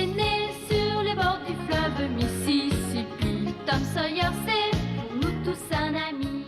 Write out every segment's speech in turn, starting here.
est né sur les bords du fleuve Mississippi. Tom Sawyer, c'est pour nous tous un ami.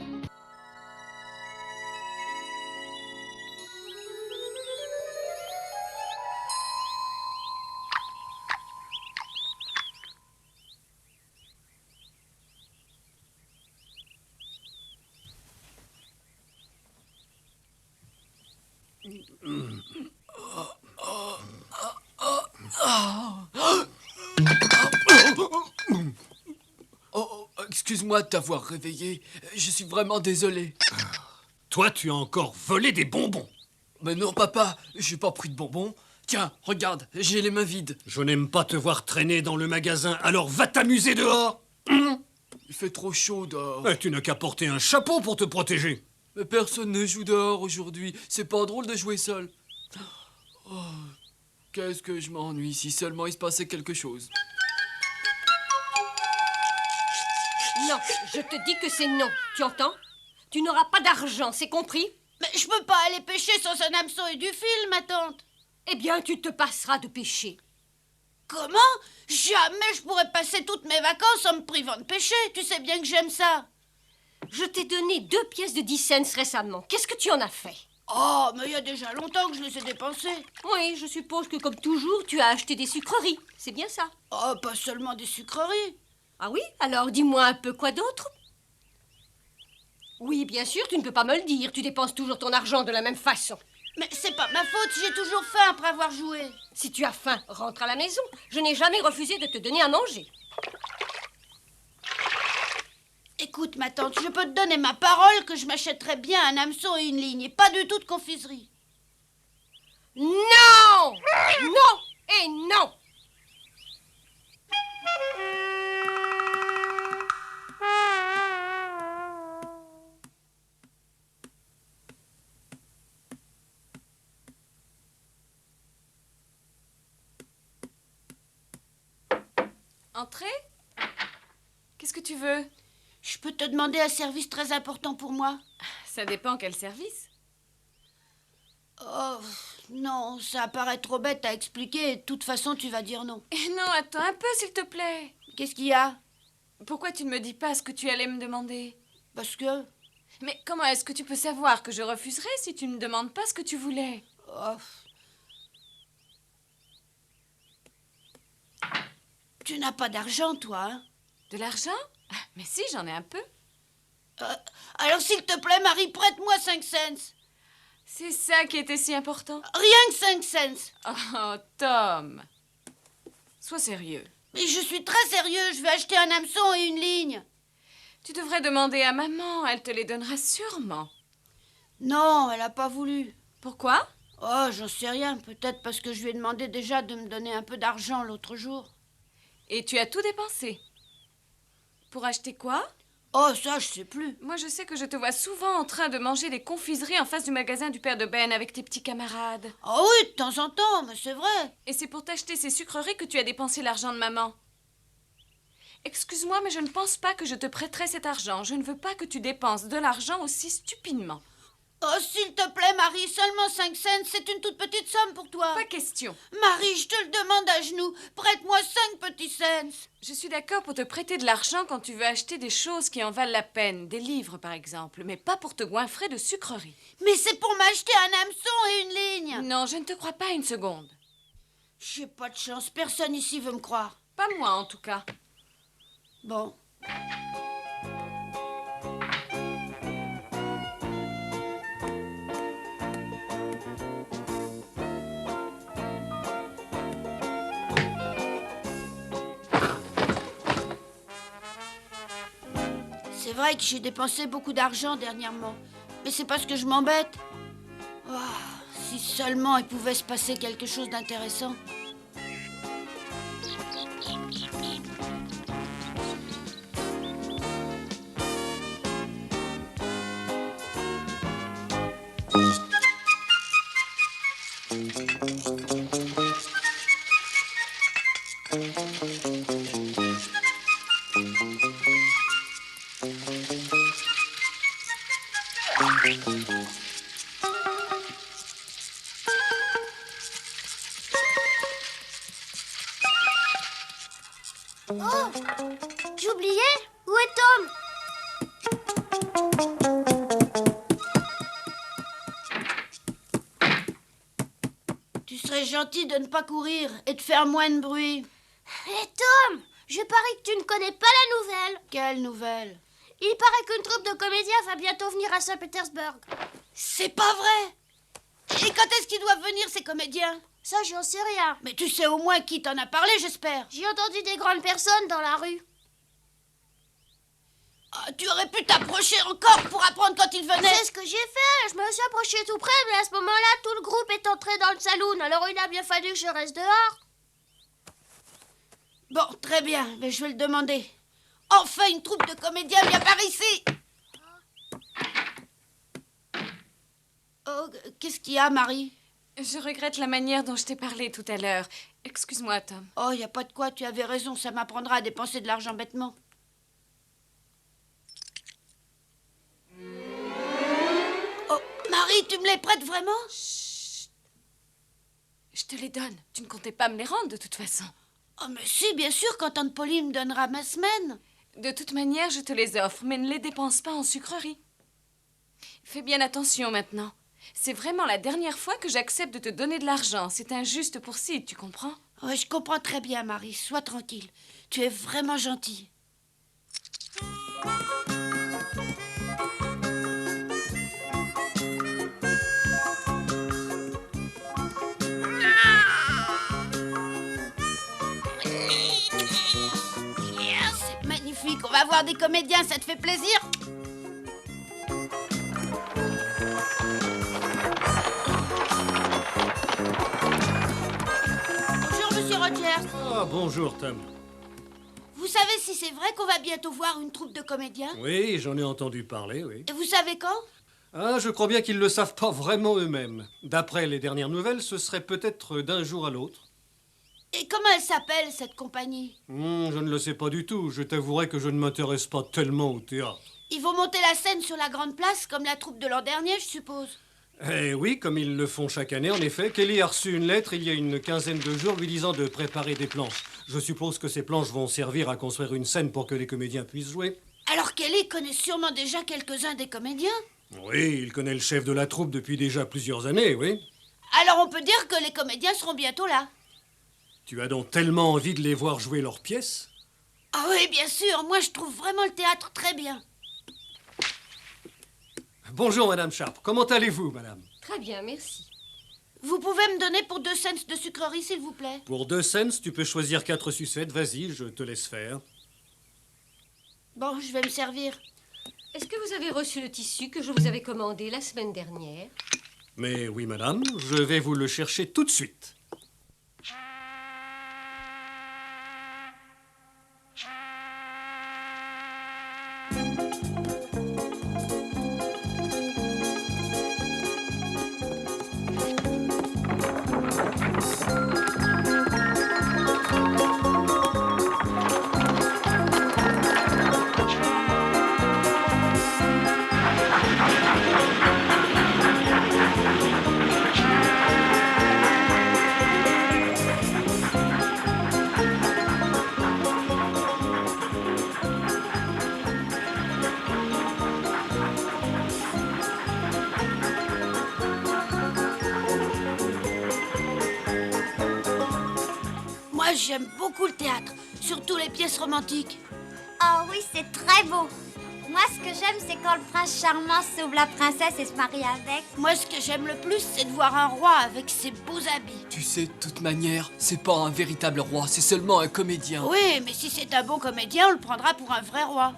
Excuse-moi de t'avoir réveillé. Je suis vraiment désolé. Toi, tu as encore volé des bonbons. Mais non, papa, j'ai pas pris de bonbons. Tiens, regarde, j'ai les mains vides. Je n'aime pas te voir traîner dans le magasin, alors va t'amuser dehors. Il fait trop chaud dehors. Tu n'as qu'à porter un chapeau pour te protéger. Mais personne ne joue dehors aujourd'hui. C'est pas drôle de jouer seul. Oh, qu'est-ce que je m'ennuie si seulement il se passait quelque chose. Non, je te dis que c'est non. Tu entends? Tu n'auras pas d'argent, c'est compris? Mais je peux pas aller pêcher sans un hameçon et du fil, ma tante. Eh bien, tu te passeras de pêcher. Comment? Jamais je pourrais passer toutes mes vacances en me privant de pêcher. Tu sais bien que j'aime ça. Je t'ai donné 2 pièces de 10 cents récemment. Qu'est-ce que tu en as fait? Oh, mais il y a déjà longtemps que je les ai dépensés. Oui, je suppose que comme toujours, tu as acheté des sucreries. C'est bien ça? Oh, pas seulement des sucreries. Ah oui? Alors dis-moi un peu quoi d'autre? Oui, bien sûr, tu ne peux pas me le dire. Tu dépenses toujours ton argent de la même façon. Mais c'est pas ma faute, j'ai toujours faim après avoir joué. Si tu as faim, rentre à la maison. Je n'ai jamais refusé de te donner à manger. Écoute, ma tante, je peux te donner ma parole que je m'achèterais bien un hameçon et une ligne, et pas du tout de confiserie. Non! Non et non! Entrez? Qu'est-ce que tu veux? Je peux te demander un service très important pour moi? Ça dépend quel service. Oh, non, ça paraît trop bête à expliquer, et de toute façon, tu vas dire non. Eh non, attends un peu, s'il te plaît. Qu'est-ce qu'il y a? Pourquoi tu ne me dis pas ce que tu allais me demander? Parce que... Mais comment est-ce que tu peux savoir que je refuserais si tu ne me demandes pas ce que tu voulais? Oh. Tu n'as pas d'argent, toi, hein? De l'argent? Mais si, j'en ai un peu. Alors, s'il te plaît, Marie, prête-moi 5 cents. C'est ça qui était si important. Rien que 5 cents. Oh, Tom. Sois sérieux. Mais je suis très sérieux, je vais acheter un hameçon et une ligne. Tu devrais demander à maman, elle te les donnera sûrement. Non, elle n'a pas voulu. Pourquoi? Oh, j'en sais rien, peut-être parce que je lui ai demandé déjà de me donner un peu d'argent l'autre jour. Et tu as tout dépensé. Pour acheter quoi? Oh, ça, je sais plus. Moi, je sais que je te vois souvent en train de manger des confiseries en face du magasin du père de Ben avec tes petits camarades. Oh oui, de temps en temps, mais c'est vrai. Et c'est pour t'acheter ces sucreries que tu as dépensé l'argent de maman. Excuse-moi, mais je ne pense pas que je te prêterai cet argent. Je ne veux pas que tu dépenses de l'argent aussi stupidement. Oh, s'il te plaît, Marie, seulement 5 cents, c'est une toute petite somme pour toi. Pas question. Marie, je te le demande à genoux, prête-moi 5 petits cents. Je suis d'accord pour te prêter de l'argent quand tu veux acheter des choses qui en valent la peine, des livres par exemple, mais pas pour te goinfrer de sucreries. Mais c'est pour m'acheter un hameçon et une ligne. Non, je ne te crois pas une seconde. J'ai pas de chance, personne ici veut me croire. Pas moi en tout cas. Bon. C'est vrai que j'ai dépensé beaucoup d'argent dernièrement, mais c'est parce que je m'embête. Oh, si seulement il pouvait se passer quelque chose d'intéressant. Oh, j'oubliais. Où est Tom? Tu serais gentil de ne pas courir et de faire moins de bruit. Hé Tom, je parie que tu ne connais pas la nouvelle. Quelle nouvelle? Il paraît qu'une troupe de comédiens va bientôt venir à Saint-Pétersbourg. C'est pas vrai! Et quand est-ce qu'ils doivent venir, ces comédiens? Ça, j'en sais rien. Mais tu sais au moins qui t'en a parlé, j'espère. J'ai entendu des grandes personnes dans la rue. Ah, tu aurais pu t'approcher encore pour apprendre quand ils venaient. C'est ce que j'ai fait. Je me suis approchée tout près, mais à ce moment-là, tout le groupe est entré dans le saloon. Alors il a bien fallu que je reste dehors. Bon, très bien, mais je vais le demander. Enfin, une troupe de comédiens vient par ici. Oh, qu'est-ce qu'il y a, Marie? Je regrette la manière dont je t'ai parlé tout à l'heure. Excuse-moi, Tom. Oh, y a pas de quoi, tu avais raison, ça m'apprendra à dépenser de l'argent bêtement. Oh, Marie, tu me les prêtes vraiment? Je te les donne. Tu ne comptais pas me les rendre, de toute façon. Oh, mais si, bien sûr, quand Tante Pauline me donnera ma semaine. De toute manière, je te les offre, mais ne les dépense pas en sucreries. Fais bien attention maintenant. C'est vraiment la dernière fois que j'accepte de te donner de l'argent. C'est injuste pour Sid, tu comprends? Ouais, je comprends très bien, Marie. Sois tranquille. Tu es vraiment gentille. C'est magnifique. On va voir des comédiens, ça te fait plaisir? Bonjour, Monsieur Rogers. Ah, bonjour, Tom. Vous savez si c'est vrai qu'on va bientôt voir une troupe de comédiens? Oui, j'en ai entendu parler, oui. Et vous savez quand? Ah, je crois bien qu'ils le savent pas vraiment eux-mêmes. D'après les dernières nouvelles, ce serait peut-être d'un jour à l'autre. Et comment elle s'appelle, cette compagnie? Je ne le sais pas du tout. Je t'avouerai que je ne m'intéresse pas tellement au théâtre. Ils vont monter la scène sur la grande place, comme la troupe de l'an dernier, je suppose. Eh oui, comme ils le font chaque année, en effet. Kelly a reçu une lettre il y a une quinzaine de jours lui disant de préparer des planches. Je suppose que ces planches vont servir à construire une scène pour que les comédiens puissent jouer. Alors Kelly connaît sûrement déjà quelques-uns des comédiens. Oui, il connaît le chef de la troupe depuis déjà plusieurs années, oui. Alors on peut dire que les comédiens seront bientôt là. Tu as donc tellement envie de les voir jouer leurs pièces? Ah oui, bien sûr, moi je trouve vraiment le théâtre très bien. Bonjour, Madame Sharp. Comment allez-vous, Madame? Très bien, merci. Vous pouvez me donner pour 2 cents de sucreries, s'il vous plaît? Pour 2 cents, tu peux choisir 4 sucettes. Vas-y, je te laisse faire. Bon, je vais me servir. Est-ce que vous avez reçu le tissu que je vous avais commandé la semaine dernière? Mais oui, Madame, je vais vous le chercher tout de suite. Moi j'aime beaucoup le théâtre, surtout les pièces romantiques. Oh oui, c'est très beau. Moi, ce que j'aime, c'est quand le prince charmant sauve la princesse et se marie avec. Moi ce que j'aime le plus, c'est de voir un roi avec ses beaux habits. Tu sais, de toute manière, c'est pas un véritable roi, c'est seulement un comédien. Oui, mais si c'est un bon comédien, on le prendra pour un vrai roi.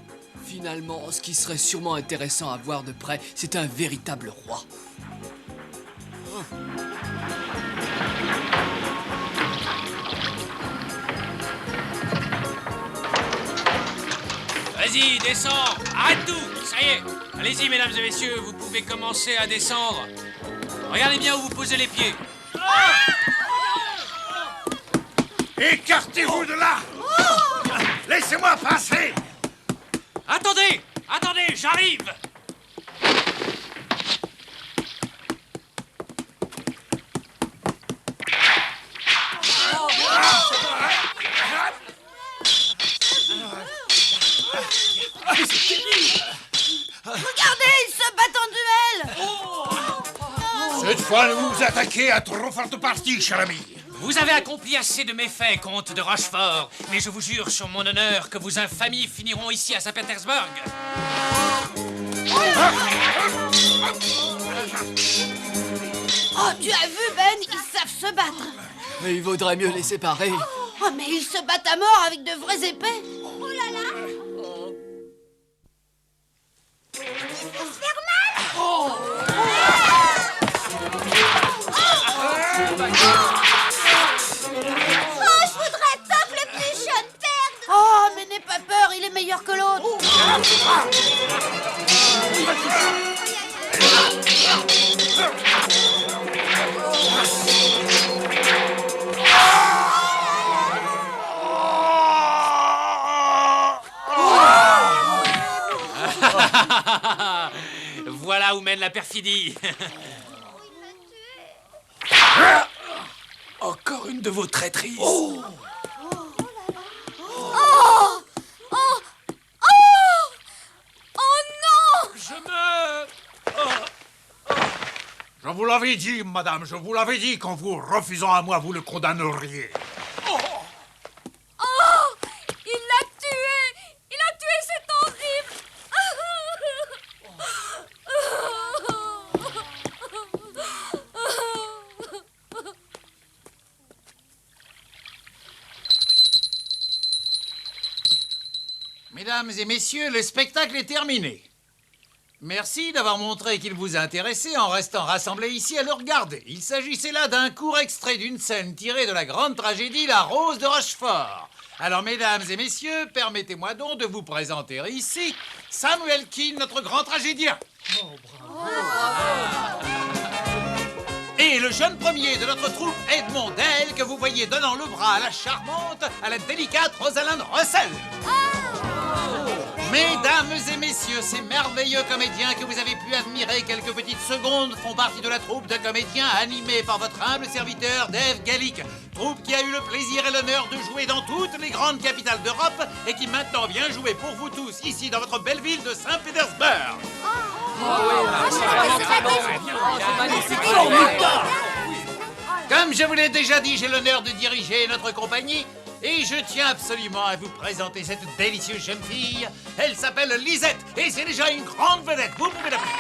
Finalement, ce qui serait sûrement intéressant à voir de près, c'est un véritable roi. Vas-y, descends. Arrête tout. Ça y est. Allez-y, mesdames et messieurs, vous pouvez commencer à descendre. Regardez bien où vous posez les pieds. Écartez-vous de là! Laissez-moi passer! Attendez. Attendez, j'arrive. fois, ne vous attaquez à trop forte partie, cher ami. Vous avez accompli assez de méfaits, comte de Rochefort, mais je vous jure sur mon honneur que vos infamies finiront ici à Saint-Pétersbourg. Oh, tu as vu, Ben? Ils savent se battre. Mais il vaudrait mieux les séparer. Oh, mais ils se battent à mort avec de vraies épées. Oh là là. Oh, je voudrais pas que le plus jeune perde. Oh, mais n'aie pas peur, il est meilleur que l'autre. Voilà où mène la perfidie. Encore une de vos traîtrises. Je meurs. Je vous l'avais dit, madame, je vous l'avais dit qu'en vous refusant à moi, vous le condamneriez. Il l'a tué. Il a tué, c'est horrible. Mesdames et messieurs, le spectacle est terminé. Merci d'avoir montré qu'il vous intéressait en restant rassemblés ici à le regarder. Il s'agissait là d'un court extrait d'une scène tirée de la grande tragédie La Rose de Rochefort. Alors, mesdames et messieurs, permettez-moi donc de vous présenter ici Samuel Keane, notre grand tragédien. Et le jeune premier de notre troupe, Edmond Dell, que vous voyez donnant le bras à la charmante, à la délicate Rosalind Russell. Mesdames et messieurs, ces merveilleux comédiens que vous avez pu admirer quelques petites secondes font partie de la troupe de comédiens animée par votre humble serviteur Dave Gallic. Troupe qui a eu le plaisir et l'honneur de jouer dans toutes les grandes capitales d'Europe et qui maintenant vient jouer pour vous tous ici dans votre belle ville de Saint-Pétersbourg. Comme je vous l'ai déjà dit, j'ai l'honneur de diriger notre compagnie et je tiens absolument à vous présenter cette délicieuse jeune fille. Elle s'appelle Lisette et c'est déjà une grande vedette. Vous pouvez l'applaudir.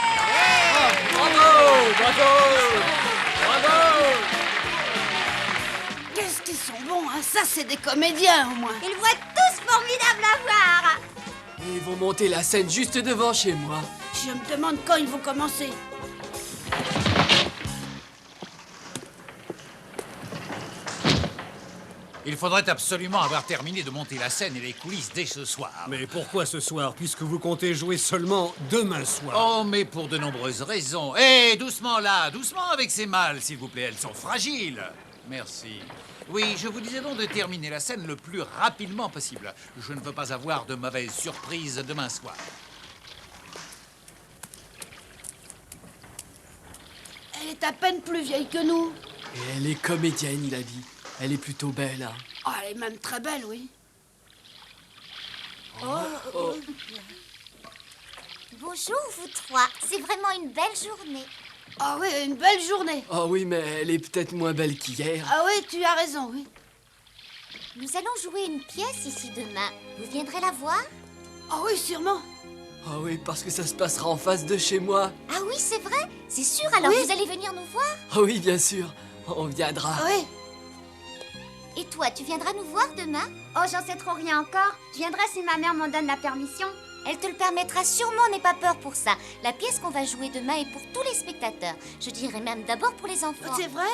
Qu'est-ce qu'ils sont bons, hein? Ça, c'est des comédiens, au moins. Ils vont être tous formidables à voir. Et ils vont monter la scène juste devant chez moi. Je me demande quand ils vont commencer. Il faudrait absolument avoir terminé de monter la scène et les coulisses dès ce soir. Mais pourquoi ce soir, puisque vous comptez jouer seulement demain soir? Oh, mais pour de nombreuses raisons. Hé, doucement là, doucement avec ces malles, s'il vous plaît, elles sont fragiles. Merci. Oui, je vous disais donc de terminer la scène le plus rapidement possible. Je ne veux pas avoir de mauvaises surprises demain soir. Elle est à peine plus vieille que nous. Et elle est comédienne, il a dit. Elle est plutôt belle, hein. Oh, elle est même très belle, oui. Bonjour, vous trois. C'est vraiment une belle journée. Ah oui, une belle journée. Oh oui, mais elle est peut-être moins belle qu'hier. Ah oui, tu as raison, oui. Nous allons jouer une pièce ici demain. Vous viendrez la voir? Ah oui, sûrement. Oh oui, parce que ça se passera en face de chez moi. Ah oui, c'est vrai? C'est sûr, alors Oui. vous allez venir nous voir? Oh oui, bien sûr. On viendra. Ah oui. Et toi, tu viendras nous voir demain? Oh, j'en sais trop rien encore. Je viendrai si ma mère m'en donne la permission. Elle te le permettra sûrement, n'aie pas peur pour ça. La pièce qu'on va jouer demain est pour tous les spectateurs. Je dirais même d'abord pour les enfants. C'est vrai?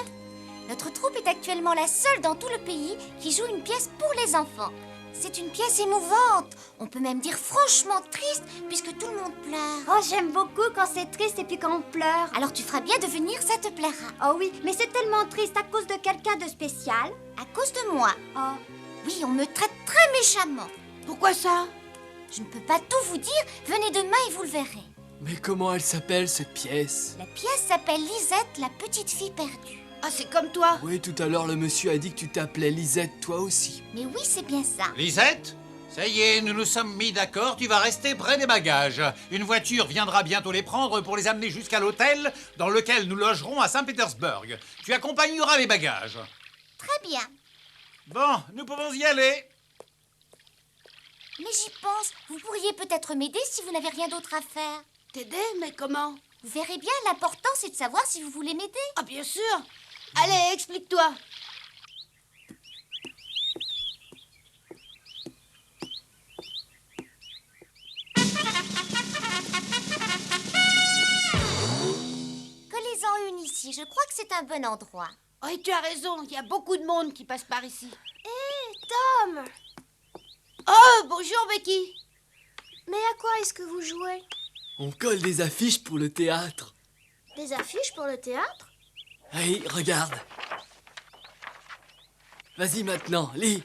Notre troupe est actuellement la seule dans tout le pays qui joue une pièce pour les enfants. C'est une pièce émouvante. On peut même dire franchement triste, puisque tout le monde pleure. Oh, j'aime beaucoup quand c'est triste et puis quand on pleure. Alors tu feras bien de venir, ça te plaira. Oh oui, mais c'est tellement triste à cause de quelqu'un de spécial. À cause de moi. Oh. Oui, on me traite très méchamment. Pourquoi ça? Je ne peux pas tout vous dire. Venez demain et vous le verrez. Mais comment elle s'appelle, cette pièce? La pièce s'appelle Lisette, la petite fille perdue. Ah, c'est comme toi. Oui, tout à l'heure, le monsieur a dit que tu t'appelais Lisette, toi aussi. Mais oui, c'est bien ça. Lisette, Ça y est, nous nous sommes mis d'accord, tu vas rester près des bagages. Une voiture viendra bientôt les prendre pour les amener jusqu'à l'hôtel dans lequel nous logerons à Saint-Pétersbourg. Tu accompagneras les bagages. Très bien. Bon, nous pouvons y aller. Mais j'y pense. Vous pourriez peut-être m'aider si vous n'avez rien d'autre à faire. T'aider? Mais comment? Vous verrez bien, l'important c'est de savoir si vous voulez m'aider. Ah, bien sûr. Allez, explique-toi. Collez-en une ici, je crois que c'est un bon endroit. Oh, et tu as raison, il y a beaucoup de monde qui passe par ici. Tom, Oh, bonjour Becky. mais à quoi est-ce que vous jouez? On colle des affiches pour le théâtre. Des affiches pour le théâtre? Hey, regarde. Vas-y maintenant, lis.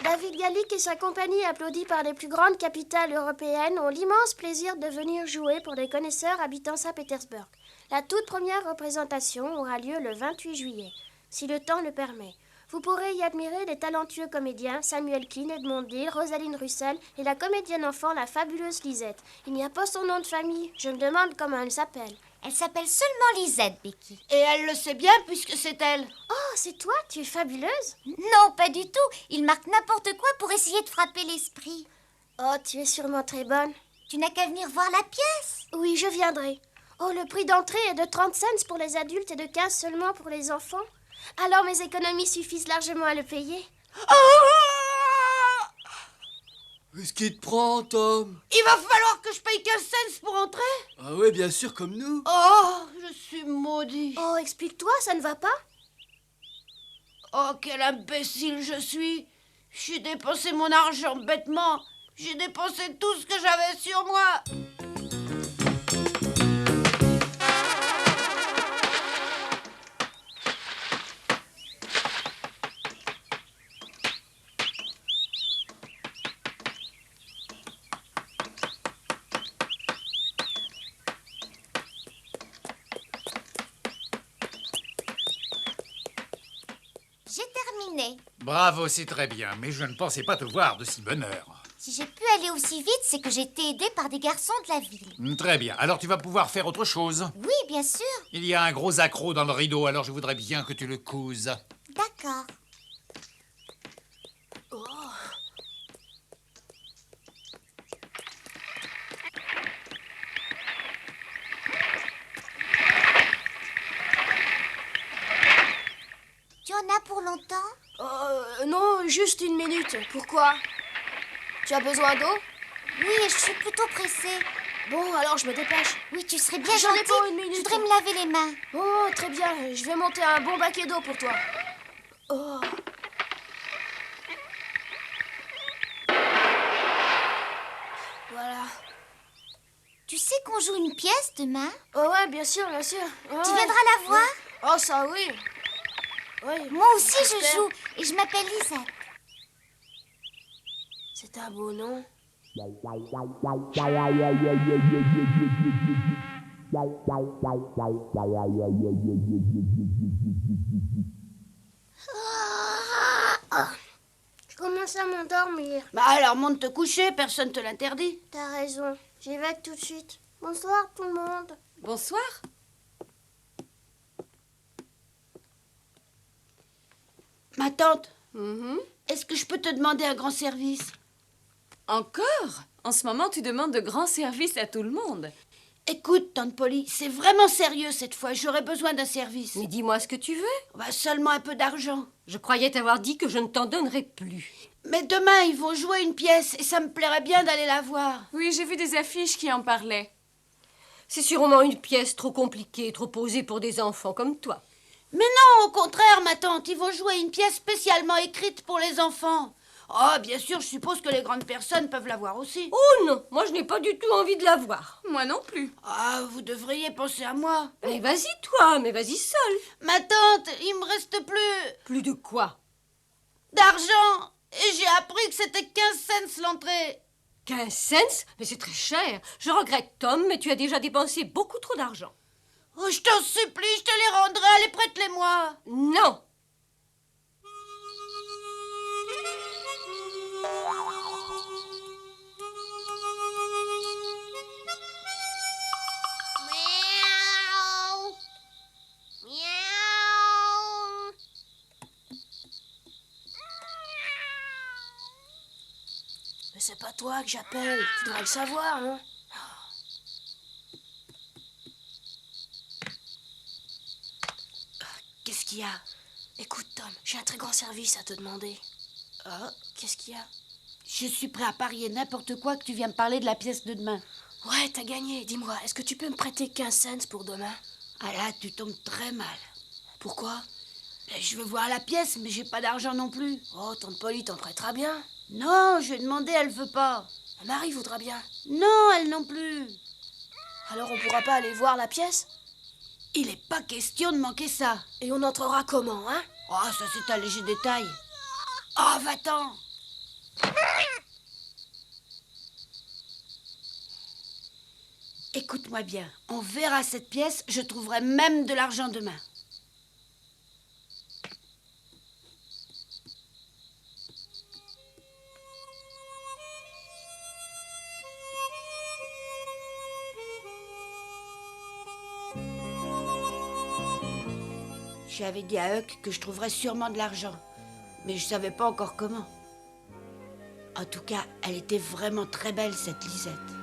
David Gallic et sa compagnie, applaudis par les plus grandes capitales européennes, ont l'immense plaisir de venir jouer pour les connaisseurs habitant Saint-Pétersbourg. La toute première représentation aura lieu le 28 juillet, si le temps le permet. Vous pourrez y admirer les talentueux comédiens Samuel Keane, Edmond Deal, Rosaline Russell et la comédienne enfant, la fabuleuse Lisette. Il n'y a pas son nom de famille, je me demande comment elle s'appelle. Elle s'appelle seulement Lisette, Becky. Et elle le sait bien puisque c'est elle. Oh, c'est toi, tu es fabuleuse. Non, pas du tout. Il marque n'importe quoi pour essayer de frapper l'esprit. Oh, tu es sûrement très bonne. Tu n'as qu'à venir voir la pièce. Oui, je viendrai. Oh, le prix d'entrée est de 30 cents pour les adultes et de 15 seulement pour les enfants. Alors mes économies suffisent largement à le payer. Qu'est-ce qui te prend, Tom? Il va falloir que je paye 15 cents pour entrer. Ah ouais, bien sûr, comme nous. Oh, je suis maudit. Oh, explique-toi, ça ne va pas? Oh, quel imbécile je suis. J'ai dépensé mon argent bêtement. J'ai dépensé tout ce que j'avais sur moi. J'ai terminé. Bravo, c'est très bien, mais je ne pensais pas te voir de si bonne heure. Si j'ai pu aller aussi vite, c'est que j'ai été aidée par des garçons de la ville. Très bien, alors tu vas pouvoir faire autre chose. Oui, bien sûr. Il y a un gros accroc dans le rideau, alors je voudrais bien que tu le couses. D'accord. Tu en as pour longtemps? Non, juste une minute. Pourquoi? Tu as besoin d'eau? Oui, je suis plutôt pressée. Bon, alors je me dépêche. Oui, tu serais bien J'en ai gentille. pour une minute. Je voudrais me laver les mains. Oh, très bien. Je vais monter un bon baquet d'eau pour toi. Oh. Voilà. Tu sais qu'on joue une pièce demain? Oh ouais, bien sûr, bien sûr. Ouais. Tu viendras la voir? Oh, ça oui. Oui. Moi aussi, je J'espère. joue. Et je m'appelle Lisette. C'est un beau nom. Je commence à m'endormir. Bah alors monte te coucher, personne te l'interdit. T'as raison. J'y vais tout de suite. Bonsoir tout le monde. Bonsoir. Ma tante, Mhm. est-ce que je peux te demander un grand service? Encore? En ce moment, tu demandes de grands services à tout le monde. Écoute, tante Polly, c'est vraiment sérieux cette fois. J'aurais besoin d'un service. Mais dis-moi ce que tu veux. Bah, seulement un peu d'argent. Je croyais t'avoir dit que je ne t'en donnerais plus. Mais demain, ils vont jouer une pièce et ça me plairait bien d'aller la voir. Oui, j'ai vu des affiches qui en parlaient. C'est sûrement une pièce trop compliquée, trop posée pour des enfants comme toi. Mais non, au contraire, ma tante, ils vont jouer une pièce spécialement écrite pour les enfants. Oh, bien sûr, je suppose que les grandes personnes peuvent la voir aussi. Oh non, moi je n'ai pas du tout envie de la voir. Moi non plus. Ah, vous devriez penser à moi. Mais vas-y toi, mais vas-y seule. Ma tante, il me reste plus Plus de quoi? d'argent. Et j'ai appris que c'était 15 cents l'entrée. 15 cents? Mais c'est très cher. Je regrette Tom, mais tu as déjà dépensé beaucoup trop d'argent. Oh, je t'en supplie, je te les rendrai. Allez, prête-les-moi. c'est pas toi que j'appelle. Tu devrais le savoir, non? Qu'est-ce qu'il y a? Écoute, Tom, j'ai un très grand service à te demander. Ah, Qu'est-ce qu'il y a? je suis prêt à parier n'importe quoi que tu viens me parler de la pièce de demain. Ouais, t'as gagné. Dis-moi, est-ce que tu peux me prêter 15 cents pour demain? Ah là, tu tombes très mal. Pourquoi? Ben, je veux voir la pièce, mais j'ai pas d'argent non plus. Oh, tante Polly t'en prêtera bien. Non, je lui ai demandé, elle veut pas. Marie voudra bien. Non, elle non plus. Alors on pourra pas aller voir la pièce? Il est pas question de manquer ça. Et on entrera comment, hein? Oh, ça c'est un léger détail. Oh, va-t'en. Écoute-moi bien, on verra cette pièce, je trouverai même de l'argent demain. J'avais dit à Huck que je trouverais sûrement de l'argent, mais je savais pas encore comment. En tout cas, elle était vraiment très belle, cette Lisette.